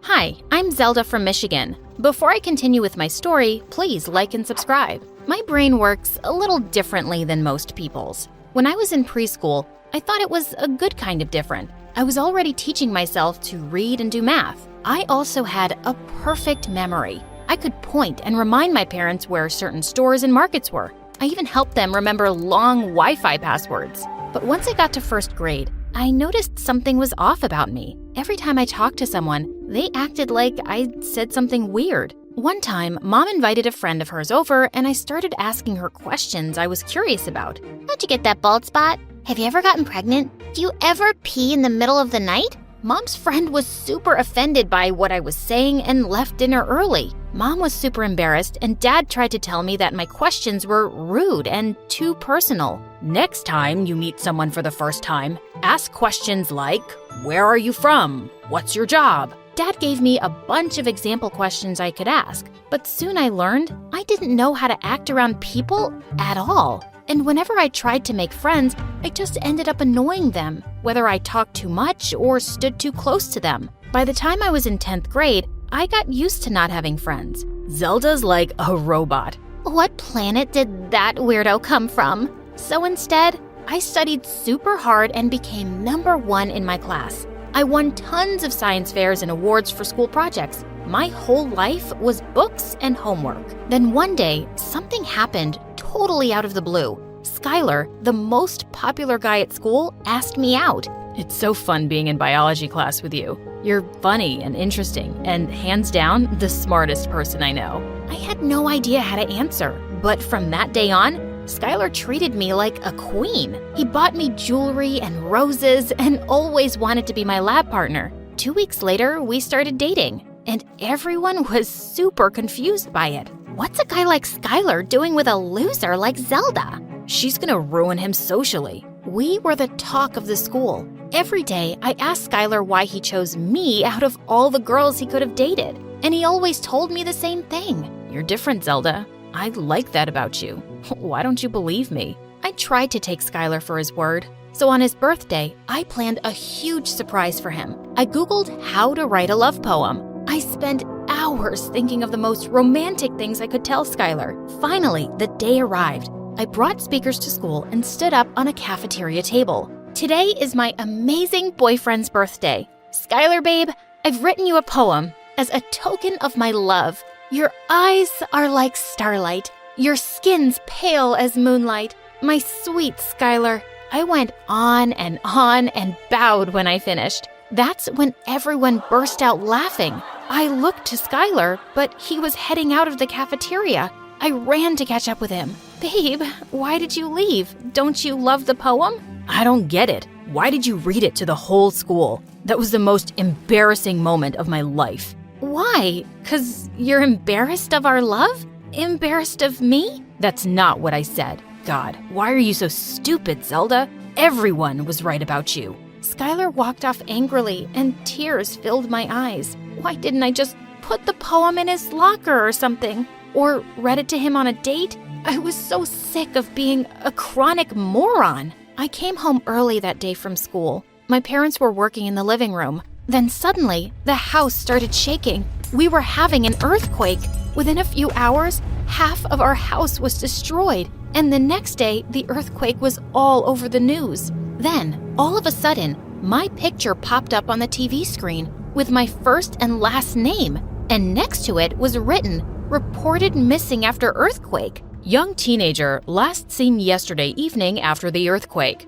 Hi, I'm Zelda from Michigan. Before I continue with my story, please like and subscribe. My brain works a little differently than most people's. When I was in preschool, I thought it was a good kind of different. I was already teaching myself to read and do math. I also had a perfect memory. I could point and remind my parents where certain stores and markets were. I even helped them remember long Wi-Fi passwords. But once I got to first grade, I noticed something was off about me. Every time I talked to someone, they acted like I said something weird. One time, Mom invited a friend of hers over, and I started asking her questions I was curious about. How'd you get that bald spot? Have you ever gotten pregnant? Do you ever pee in the middle of the night? Mom's friend was super offended by what I was saying and left dinner early. Mom was super embarrassed, and Dad tried to tell me that my questions were rude and too personal. Next time you meet someone for the first time, ask questions like, "Where are you from? What's your job?" Dad gave me a bunch of example questions I could ask, but soon I learned I didn't know how to act around people at all. And whenever I tried to make friends, I just ended up annoying them, whether I talked too much or stood too close to them. By the time I was in 10th grade, I got used to not having friends. Zelda's like a robot. What planet did that weirdo come from? So instead, I studied super hard and became number 1 in my class. I won tons of science fairs and awards for school projects. My whole life was books and homework. Then one day, something happened totally out of the blue. Skylar, the most popular guy at school, asked me out. It's so fun being in biology class with you. You're funny and interesting, and hands down, the smartest person I know. I had no idea how to answer, but from that day on, Skylar treated me like a queen. He bought me jewelry and roses and always wanted to be my lab partner. 2 weeks later, we started dating, and everyone was super confused by it. What's a guy like Skylar doing with a loser like Zelda? She's gonna ruin him socially. We were the talk of the school. Every day, I asked Skylar why he chose me out of all the girls he could have dated, and he always told me the same thing. You're different, Zelda. I like that about you. Why don't you believe me? I tried to take Skylar for his word. So on his birthday, I planned a huge surprise for him. I Googled how to write a love poem. I spent hours thinking of the most romantic things I could tell Skylar. Finally, the day arrived. I brought speakers to school and stood up on a cafeteria table. Today is my amazing boyfriend's birthday. Skylar, babe, I've written you a poem as a token of my love. Your eyes are like starlight. Your skin's pale as moonlight. My sweet Skylar. I went on and bowed when I finished. That's when everyone burst out laughing. I looked to Skylar, but he was heading out of the cafeteria. I ran to catch up with him. Babe, why did you leave? Don't you love the poem? I don't get it. Why did you read it to the whole school? That was the most embarrassing moment of my life. Why? 'Cause you're embarrassed of our love? Embarrassed of me? That's not what I said. God, why are you so stupid, Zelda? Everyone was right about you. Skylar walked off angrily, and tears filled my eyes. Why didn't I just put the poem in his locker or something? Or read it to him on a date? I was so sick of being a chronic moron. I came home early that day from school. My parents were working in the living room. Then suddenly, the house started shaking. We were having an earthquake. Within a few hours, half of our house was destroyed. And the next day, the earthquake was all over the news. Then, all of a sudden, my picture popped up on the TV screen with my first and last name. And next to it was written, "Reported missing after earthquake. Young teenager last seen yesterday evening after the earthquake."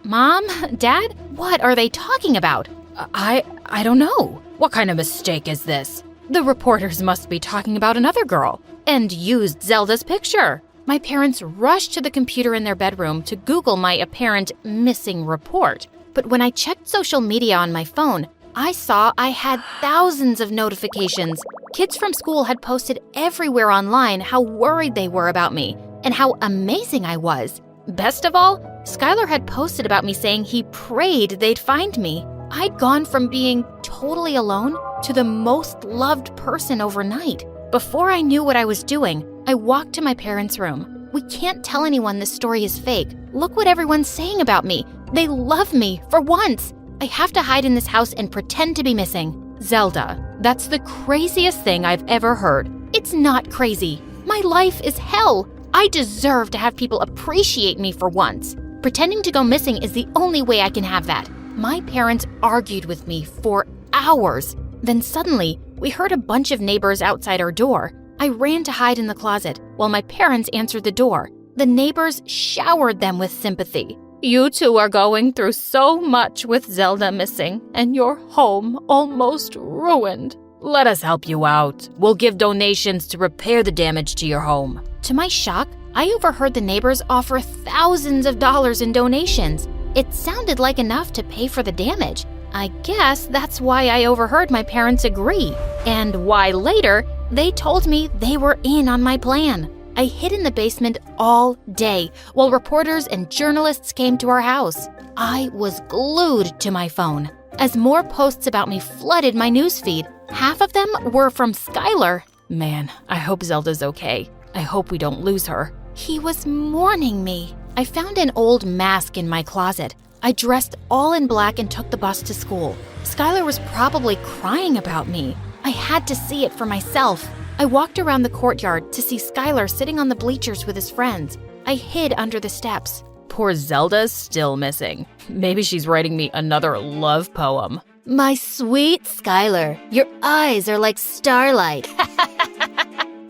Mom? Dad? What are they talking about? I don't know. What kind of mistake is this? The reporters must be talking about another girl and used Zelda's picture. My parents rushed to the computer in their bedroom to Google my apparent missing report. But when I checked social media on my phone, I saw I had thousands of notifications. Kids from school had posted everywhere online how worried they were about me and how amazing I was. Best of all, Skylar had posted about me saying he prayed they'd find me. I'd gone from being totally alone to the most loved person overnight. Before I knew what I was doing, I walked to my parents' room. We can't tell anyone this story is fake. Look what everyone's saying about me. They love me for once. I have to hide in this house and pretend to be missing. Zelda, That's the craziest thing I've ever heard. It's not crazy. My life is hell. I deserve to have people appreciate me for once. Pretending to go missing is the only way I can have that. My parents argued with me for hours. Then suddenly, we heard a bunch of neighbors outside our door. I ran to hide in the closet while my parents answered the door. The neighbors showered them with sympathy. You two are going through so much with Zelda missing and your home almost ruined. Let us help you out. We'll give donations to repair the damage to your home. To my shock, I overheard the neighbors offer thousands of dollars in donations. It sounded like enough to pay for the damage. I guess that's why I overheard my parents agree, and why later they told me they were in on my plan. I hid in the basement all day while reporters and journalists came to our house. I was glued to my phone. As more posts about me flooded my newsfeed, half of them were from Skylar. Man, I hope Zelda's okay. I hope we don't lose her. He was mourning me. I found an old mask in my closet. I dressed all in black and took the bus to school. Skylar was probably crying about me. I had to see it for myself. I walked around the courtyard to see Skylar sitting on the bleachers with his friends. I hid under the steps. Poor Zelda's still missing. Maybe she's writing me another love poem. My sweet Skylar, your eyes are like starlight.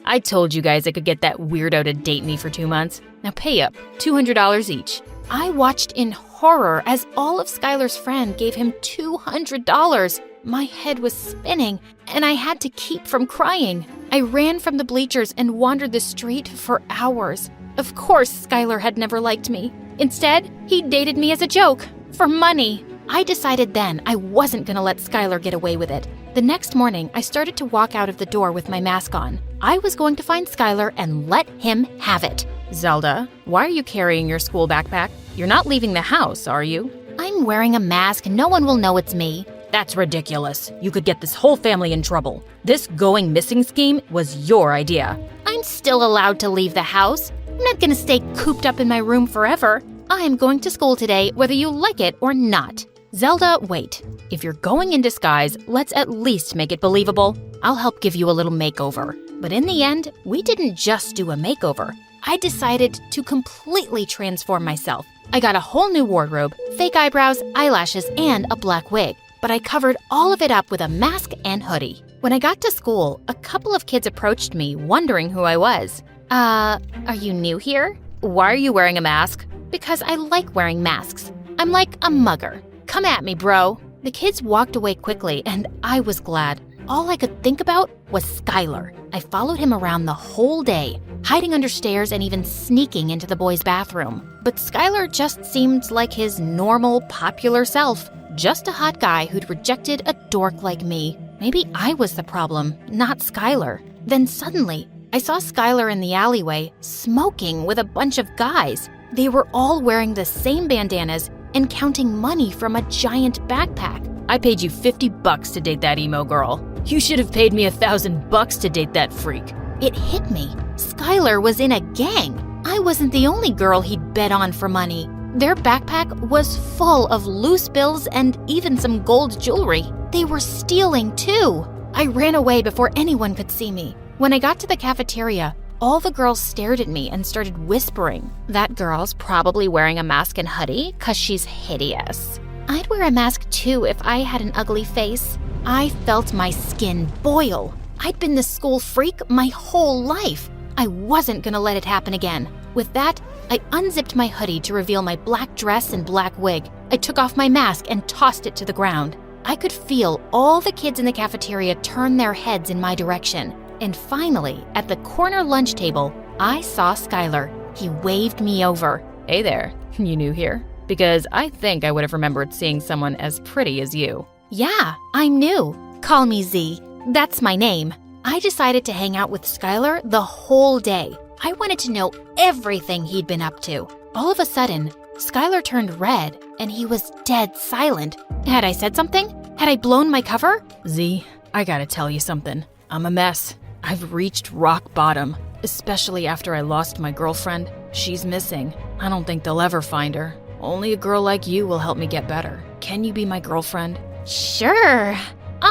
I told you guys I could get that weirdo to date me for 2 months. Now pay up, $200 each. I watched in horror as all of Skylar's friends gave him $200. My head was spinning, and I had to keep from crying. I ran from the bleachers and wandered the street for hours. Of course, Skylar had never liked me. Instead, he dated me as a joke, for money. I decided then I wasn't going to let Skylar get away with it. The next morning, I started to walk out of the door with my mask on. I was going to find Skylar and let him have it. Zelda, why are you carrying your school backpack? You're not leaving the house, are you? I'm wearing a mask. No one will know it's me. That's ridiculous. You could get this whole family in trouble. This going missing scheme was your idea. I'm still allowed to leave the house. I'm not going to stay cooped up in my room forever. I am going to school today, whether you like it or not. Zelda, wait. If you're going in disguise, let's at least make it believable. I'll help give you a little makeover. But in the end, we didn't just do a makeover. I decided to completely transform myself. I got a whole new wardrobe, fake eyebrows, eyelashes, and a black wig. But I covered all of it up with a mask and hoodie. When I got to school, a couple of kids approached me, wondering who I was. Are you new here? Why are you wearing a mask? Because I like wearing masks. I'm like a mugger. Come at me, bro. The kids walked away quickly, and I was glad. All I could think about was Skylar. I followed him around the whole day, hiding under stairs and even sneaking into the boys' bathroom. But Skylar just seemed like his normal, popular self. Just a hot guy who'd rejected a dork like me. Maybe I was the problem, not Skylar. Then suddenly, I saw Skylar in the alleyway, smoking with a bunch of guys. They were all wearing the same bandanas and counting money from a giant backpack. I paid you $50 to date that emo girl. You should have paid me $1,000 to date that freak. It hit me. Skylar was in a gang. I wasn't the only girl he'd bet on for money. Their backpack was full of loose bills and even some gold jewelry. They were stealing too. I ran away before anyone could see me. When I got to the cafeteria, all the girls stared at me and started whispering. That girl's probably wearing a mask and hoodie 'cause she's hideous. I'd wear a mask too if I had an ugly face. I felt my skin boil. I'd been the school freak my whole life. I wasn't gonna let it happen again. With that, I unzipped my hoodie to reveal my black dress and black wig. I took off my mask and tossed it to the ground. I could feel all the kids in the cafeteria turn their heads in my direction. And finally, at the corner lunch table, I saw Skylar. He waved me over. Hey there, you new here? Because I think I would have remembered seeing someone as pretty as you. Yeah, I'm new. Call me Z. That's my name. I decided to hang out with Skylar the whole day. I wanted to know everything he'd been up to. All of a sudden, Skylar turned red and he was dead silent. Had I said something? Had I blown my cover? Z, I gotta tell you something. I'm a mess. I've reached rock bottom, especially after I lost my girlfriend. She's missing. I don't think they'll ever find her. Only a girl like you will help me get better. Can you be my girlfriend? Sure.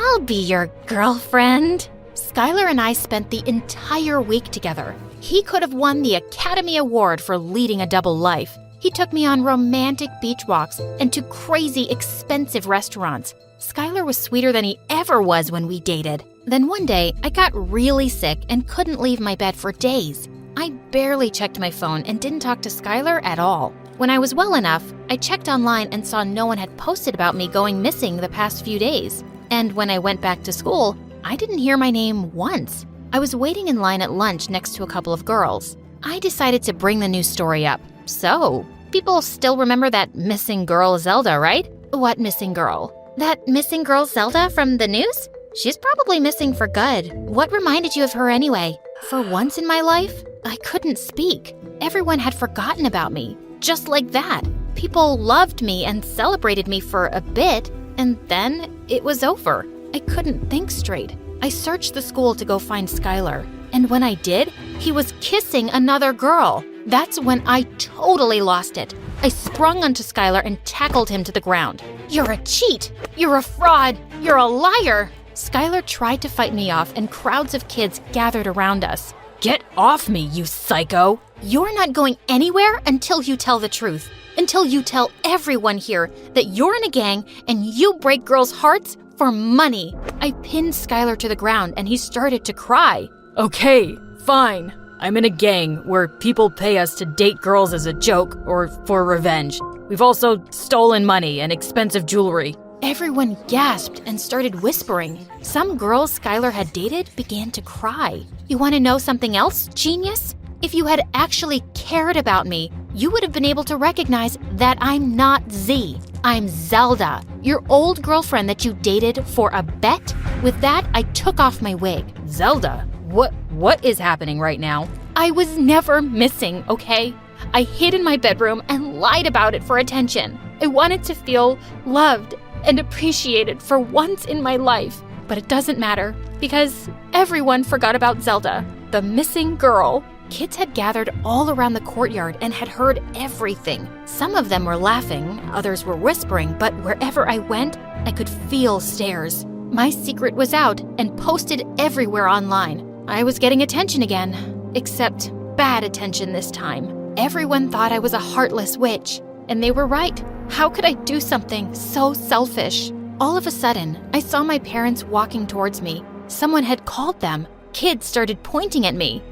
I'll be your girlfriend. Skylar and I spent the entire week together. He could have won the Academy Award for leading a double life. He took me on romantic beach walks and to crazy expensive restaurants. Skylar was sweeter than he ever was when we dated. Then one day, I got really sick and couldn't leave my bed for days. I barely checked my phone and didn't talk to Skylar at all. When I was well enough, I checked online and saw no one had posted about me going missing the past few days. And when I went back to school, I didn't hear my name once. I was waiting in line at lunch next to a couple of girls. I decided to bring the news story up. So, people still remember that missing girl Zelda, right? What missing girl? That missing girl Zelda from the news? She's probably missing for good. What reminded you of her anyway? For once in my life, I couldn't speak. Everyone had forgotten about me. Just like that. People loved me and celebrated me for a bit, and then it was over. I couldn't think straight. I searched the school to go find Skylar, and when I did, he was kissing another girl. That's when I totally lost it. I sprung onto Skylar and tackled him to the ground. You're a cheat! You're a fraud! You're a liar! Skylar tried to fight me off, and crowds of kids gathered around us. Get off me, you psycho! You're not going anywhere until you tell the truth. Until you tell everyone here that you're in a gang and you break girls' hearts for money. I pinned Skylar to the ground and he started to cry. Okay, fine. I'm in a gang where people pay us to date girls as a joke or for revenge. We've also stolen money and expensive jewelry. Everyone gasped and started whispering. Some girls Skylar had dated began to cry. You want to know something else, genius? If you had actually cared about me, you would have been able to recognize that I'm not Z. I'm Zelda, your old girlfriend that you dated for a bet. With that, I took off my wig. Zelda? What is happening right now? I was never missing, okay? I hid in my bedroom and lied about it for attention. I wanted to feel loved and appreciated for once in my life. But it doesn't matter, because everyone forgot about Zelda, the missing girl. Kids had gathered all around the courtyard and had heard everything. Some of them were laughing, others were whispering, but wherever I went, I could feel stares. My secret was out and posted everywhere online. I was getting attention again, except bad attention this time. Everyone thought I was a heartless witch, and they were right. How could I do something so selfish? All of a sudden, I saw my parents walking towards me. Someone had called them. Kids started pointing at me.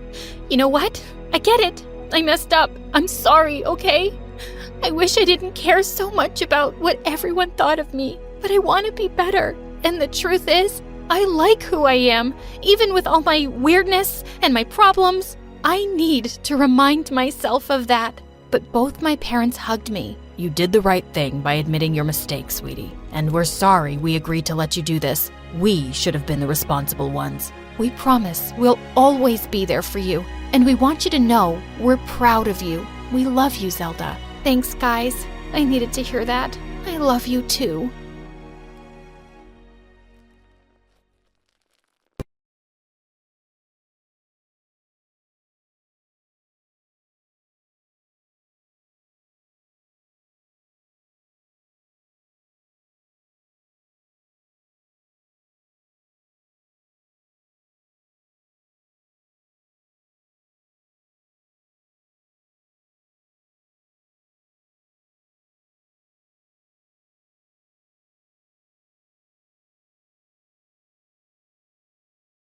You know what? I get it. I messed up. I'm sorry, okay? I wish I didn't care so much about what everyone thought of me, but I want to be better. And the truth is, I like who I am, even with all my weirdness and my problems. I need to remind myself of that. But both my parents hugged me. You did the right thing by admitting your mistake, sweetie. And we're sorry we agreed to let you do this. We should have been the responsible ones. We promise we'll always be there for you. And we want you to know we're proud of you. We love you, Zelda. Thanks, guys. I needed to hear that. I love you too.